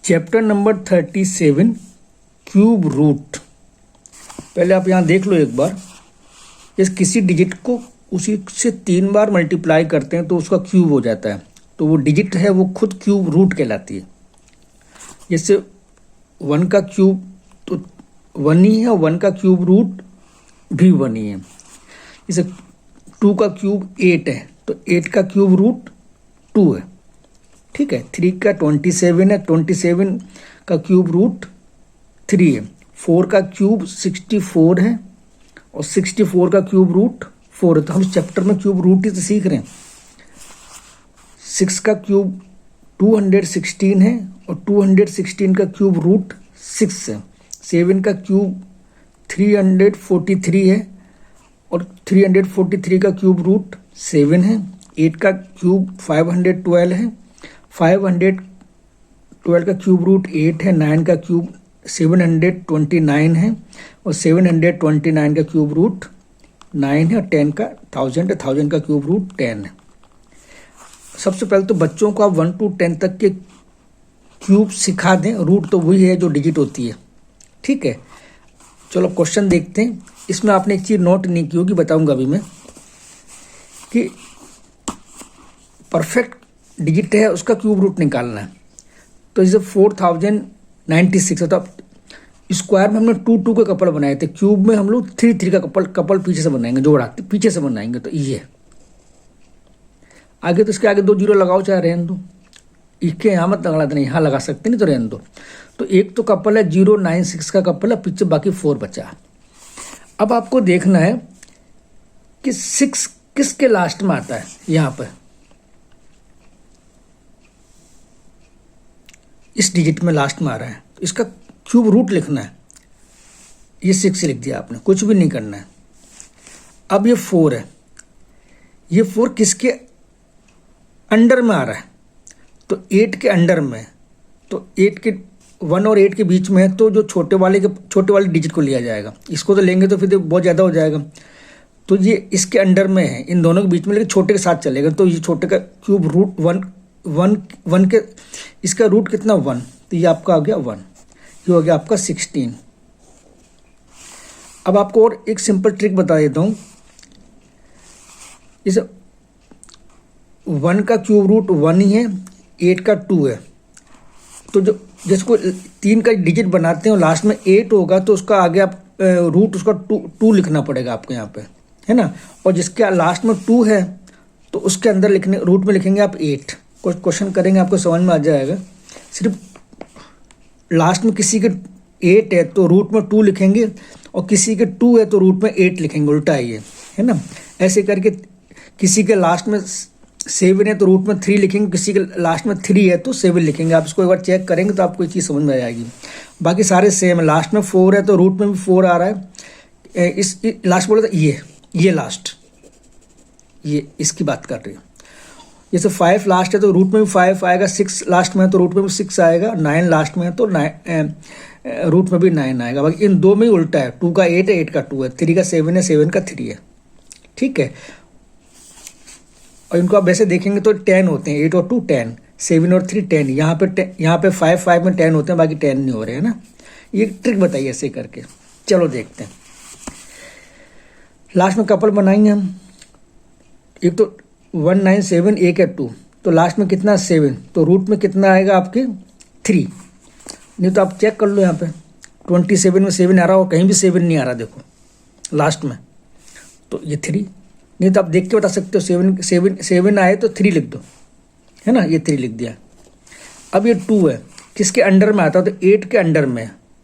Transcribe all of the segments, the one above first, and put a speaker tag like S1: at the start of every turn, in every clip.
S1: Chapter number 37 cube root. पहले आप यहाँ देख लो एक बार, इस किसी डिजिट को उसी से 3 बार मल्टीप्लाई करते हैं तो उसका क्यूब हो जाता है, तो वो डिजिट है वो खुद क्यूब रूट कहलाती है। जैसे 1 का क्यूब तो 1 ही है, 1 का क्यूब रूट भी 1 ही है। जैसे 2 का क्यूब 8 है तो 8 का क्यूब रूट 2 है, ठीक है। 3 का 27 है, 27 का क्यूब रूट 3 है। 4 का क्यूब 64 है और 64 का क्यूब रूट 4 है। तो हम इस चैप्टर में क्यूब रूट ही तो सीख रहे हैं। 6 का क्यूब 216 है और 216 का क्यूब रूट 6 है। 7 का क्यूब 343 है और 343 का क्यूब रूट 7 है। 8 का क्यूब 512 है, 512 का क्यूब रूट 8 है। 9 का क्यूब 729 है और 729 का क्यूब रूट 9 है। और 10 का 1000 है, 1000 का क्यूब रूट 10 है। सबसे पहले तो बच्चों को आप 1 to 10 तक के क्यूब सिखा दें। रूट तो वही है जो डिजिट होती है, ठीक है। चलो क्वेश्चन देखते हैं। इसमें आपने एक चीज़ नोट नहीं की होगी, बताऊंगा अभी मैं, कि परफेक्ट डिजिट है उसका क्यूब रूट निकालना है। तो जैसे 4096 है तो अब स्क्वायर में हमने 2 के कपल बनाए थे, क्यूब में हम लोग 3 का कपल पीछे से बनाएंगे, जोड़ा पीछे से बनाएंगे। तो ये आगे तो इसके आगे 2 जीरो लगाओ चाहे रहने दो, इसके यहाँ मत लगा देना, यहाँ लगा सकते नहीं तो रहने दो। तो एक तो कपल है 096 का कपल है, पीछे बाकी 4 बचा। अब आपको देखना है कि 6 किसके लास्ट में आता है। यहाँ पर इस डिजिट में लास्ट में आ रहा है, तो इसका क्यूब रूट लिखना है। ये 6 लिख दिया आपने, कुछ भी नहीं करना है। अब ये 4 है, ये 4 किसके अंडर में आ रहा है, तो 8 के अंडर में। तो 8 के 1 और 8 के बीच में है, तो जो छोटे वाले डिजिट को लिया जाएगा। इसको तो लेंगे तो फिर बहुत ज़्यादा हो जाएगा, तो ये इसके अंडर में है, इन दोनों के बीच में, लेकिन छोटे के साथ चलेगा। तो ये छोटे का क्यूब रूट 1 के, इसका रूट कितना 1, तो ये आपका आ गया 1, ये हो गया आपका 16। अब आपको और एक सिंपल ट्रिक बता देता हूँ। जैसे 1 का क्यूब रूट 1 ही है, 8 का 2 है, तो जो जिसको 3 का डिजिट बनाते हैं लास्ट में 8 होगा, तो उसका आगे आप रूट उसका 2 लिखना पड़ेगा आपको यहाँ पे, है ना। और जिसके लास्ट में 2 है तो उसके अंदर लिखने रूट में लिखेंगे आप 8। कुछ क्वेश्चन करेंगे आपको समझ में आ जाएगा। सिर्फ लास्ट में किसी के 8 है तो रूट में 2 लिखेंगे, और किसी के 2 है तो रूट में 8 लिखेंगे, उल्टा है ना। ऐसे करके किसी के लास्ट में 7 है तो रूट में 3 लिखेंगे, किसी के लास्ट में 3 है तो 7 लिखेंगे। आप इसको एक बार चेक करेंगे तो आपको ये चीज़ समझ में आ जाएगी। बाकी सारे सेम है। लास्ट में 4 है तो रूट में भी 4 आ रहा है। इस लास्ट बोला था ये लास्ट, ये इसकी बात कर रही हूँ। जैसे 5 लास्ट है तो रूट में भी 5 आएगा, 6 लास्ट में है तो रूट में भी 6 आएगा, 9 लास्ट में है तो रूट में भी 9 आएगा। बाकी इन दो में ही उल्टा है, 2 का 8 है, 8 का 2 है, 3 का 7 है, 7 का 3 है, ठीक है। और इनको आप वैसे देखेंगे तो 10 होते हैं, 8 और 2 10, 7 और 3 10। यहाँ पे 5 में 10 होते हैं, बाकी 10 नहीं हो रहे हैं ना। ये ट्रिक बताइए ऐसे करके। चलो देखते हैं। लास्ट में कपल बनाएंगे हम। एक तो 197, एक है 2, तो लास्ट में कितना 7, तो रूट में कितना आएगा आपके 3। नहीं तो आप चेक कर लो, यहाँ पे 27 में 7 आ रहा हो, कहीं भी 7 नहीं आ रहा, देखो लास्ट में, तो ये 3। नहीं तो आप देख के बता सकते हो, 7 आए तो 3 लिख दो, है ना। ये 3 लिख दिया। अब ये 2 है, किसके अंडर में आता है, तो 8 के अंडर में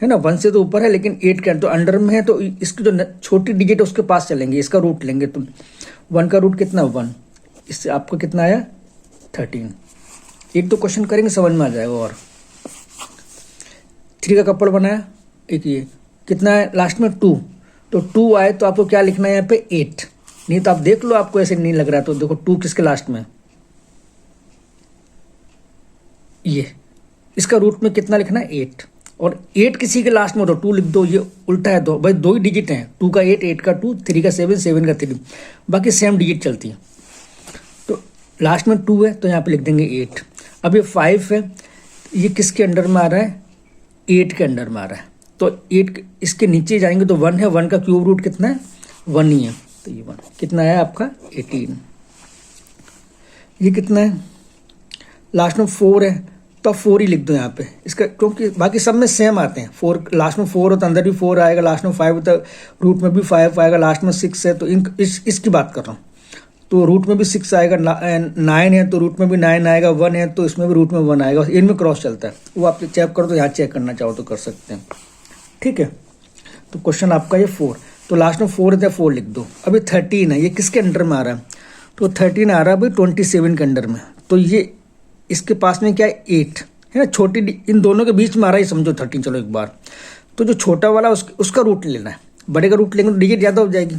S1: है ना। 1 से तो ऊपर है लेकिन 8 के तो अंडर में है, तो इसकी जो छोटी डिजिट है उसके पास चलेंगे, इसका रूट लेंगे। तो 1 का रूट कितना 1, इससे आपको कितना आया 13। एक तो क्वेश्चन करेंगे समझ में आ जाएगा। और 3 का कपल बनाया, एक ये कितना है लास्ट में 2, तो 2 आए तो आपको क्या लिखना है यहाँ पे 8। नहीं तो आप देख लो, आपको ऐसे नहीं लग रहा तो देखो 2 किसके लास्ट में, ये इसका रूट में कितना लिखना है 8, और 8 किसी के लास्ट में तो 2 लिख दो। ये उल्टा है, दो भाई 2 ही डिजिट हैं, 2 का 8, 8 का 2, 3 का 7, 7 का 3, बाकी सेम डिजिट चलती है। तो लास्ट में 2 है तो यहाँ पे लिख देंगे 8। अब ये 5 है, ये किसके अंडर में आ रहा है, 8 के अंडर में आ रहा है। तो 8 इसके नीचे जाएंगे तो 1 है, 1 का क्यूब रूट कितना है, 1 ही है। तो ये 1 कितना है आपका 18। ये कितना है, लास्ट में 4 है, तो आप 4 ही लिख दो यहाँ पे इसका, क्योंकि बाकी सब में सेम आते हैं। 4 लास्ट में 4 होता है, अंदर भी 4 आएगा, लास्ट में 5 होता है, रूट में भी 5 आएगा, लास्ट में 6 है, तो इसकी बात कर रहा हूँ। तो रूट में भी 6 आएगा, 9 है तो रूट में भी 9 आएगा, 1 है तो इसमें भी रूट में 1 आएगा, इनमें क्रॉस चलता है। वो आप चेक करो तो यहाँ चेक करना चाहो तो कर सकते हैं, ठीक है। तो क्वेश्चन आपका ये 4, तो लास्ट में 4 है, 4 लिख दो। अभी 13 है, ये किसके अंडर में आ रहा है, तो 13 आ रहा है भाई 27 के अंडर में। तो ये इसके पास में क्या है, 8 है ना, छोटी इन दोनों के बीच में आ रहा है, समझो 13। चलो एक बार, तो जो छोटा वाला उसका रूट लेना है, बड़े का रूट लेंगे तो डिजिट ज़्यादा हो जाएगी।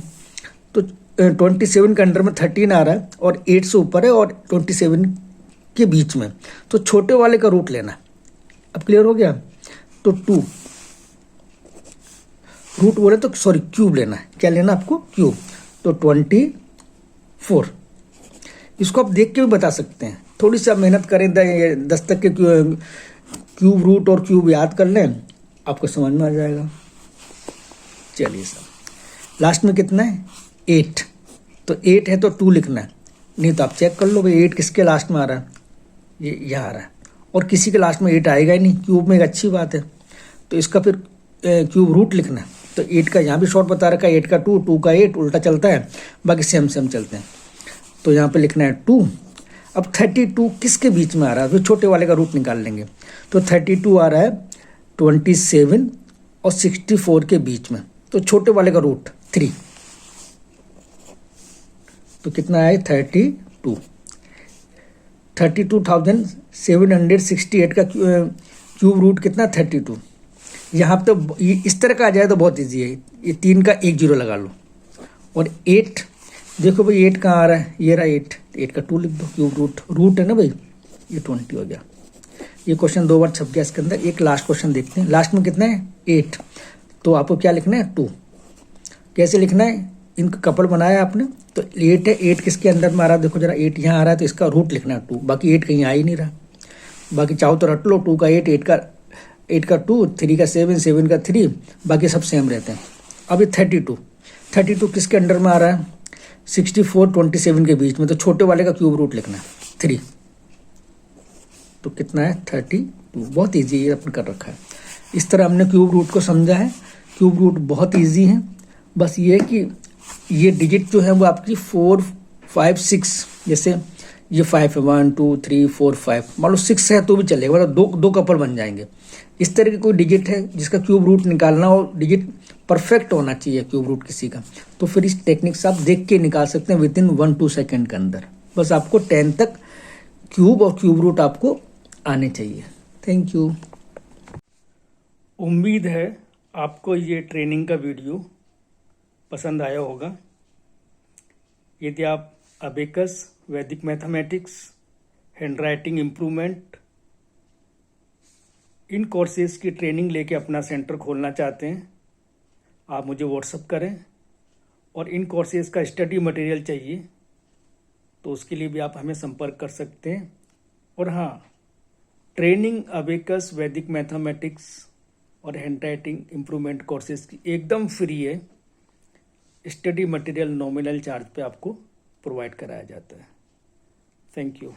S1: तो 27 के अंडर में 13 आ रहा है और 8 से ऊपर है और 27 के बीच में, तो छोटे वाले का रूट लेना है। अब क्लियर हो गया। तो 2 रूट बोले तो सॉरी क्यूब लेना है, क्या लेना आपको, क्यूब। तो 24, इसको आप देख के भी बता सकते हैं, थोड़ी सी आप मेहनत करें, 10 तक के क्यूब रूट और क्यूब याद कर लें, आपको समझ में आ जाएगा। चलिए सर, लास्ट में कितना है 8, तो 8 है तो 2 लिखना है, नहीं तो आप चेक कर लो भाई 8 किसके लास्ट में आ रहा है, ये यहाँ आ रहा है, और किसी के लास्ट में 8 आएगा ही नहीं, क्यूब में एक अच्छी बात है। तो इसका फिर क्यूब रूट लिखना है, तो 8 का यहाँ भी शॉर्ट बता रखा है, 8 का 2, 2 का 8, उल्टा चलता है, बाकी सेम चलते हैं। तो यहाँ पे लिखना है 2। अब 32 किसके बीच में आ रहा है, तो छोटे वाले का रूट निकाल लेंगे। तो 32 आ रहा है 27 और 64 के बीच में, तो छोटे वाले का रूट 3, तो कितना है 32। 32,768 का क्यूब रूट कितना 32। यहाँ पे तो इस तरह का आ जाए तो बहुत इजी है, ये 3 का 1 0 लगा लो। और 8 देखो भाई 8 कहाँ आ रहा है, ये रहा 8 का 2 लिख दो, क्यूब रूट है ना भाई, ये 20 हो गया। ये क्वेश्चन 2 बार छप गया इसके अंदर। एक लास्ट क्वेश्चन देखते हैं, लास्ट में कितना है 8, तो आपको क्या लिखना है 2। कैसे लिखना है, इनका कपल बनाया आपने, तो 8 है, 8 किसके अंदर में आ रहा है, देखो जरा 8 यहाँ आ रहा है, तो इसका रूट लिखना है 2, बाकी 8 कहीं आ ही नहीं रहा। बाकी चाहो तो रट लो, 2 का 8, 8 का 2, 3 का 7, 7 का 3, बाकी सब सेम रहते हैं। अभी 32 किसके अंडर में आ रहा है, 64 27 के बीच में, तो छोटे वाले का क्यूब रूट लिखना है 3, तो कितना है 32। बहुत ईजी है, अपन कर रखा है। इस तरह हमने क्यूब रूट को समझा है। क्यूब रूट बहुत ईजी है, बस ये है कि ये डिजिट जो है वो आपकी 4 5 6, जैसे ये 5 है, 1 2 3 4 5, मान लो 6 है तो भी चलेगा, मतलब दो कपल बन जाएंगे। इस तरह की कोई डिजिट है जिसका क्यूब रूट निकालना हो, डिजिट परफेक्ट होना चाहिए क्यूब रूट किसी का, तो फिर इस टेक्निक से आप देख के निकाल सकते हैं विदिन 1-2 सेकेंड के अंदर। बस आपको 10 तक क्यूब और क्यूब रूट आपको आने चाहिए। Thank you. उम्मीद है आपको ये ट्रेनिंग का वीडियो पसंद आया होगा। यदि आप अबेकस, वैदिक मैथमेटिक्स, हैंडराइटिंग इम्प्रूवमेंट, इन कोर्सेज़ की ट्रेनिंग लेके अपना सेंटर खोलना चाहते हैं, आप मुझे व्हाट्सअप करें। और इन कोर्सेज़ का स्टडी मटेरियल चाहिए तो उसके लिए भी आप हमें संपर्क कर सकते हैं। और हाँ, ट्रेनिंग अबेकस, वैदिक मैथमेटिक्स और हैंडराइटिंग इम्प्रूवमेंट कोर्सेज़ की एकदम फ्री है। स्टडी मटेरियल नॉमिनल चार्ज पे आपको प्रोवाइड कराया जाता है। Thank you.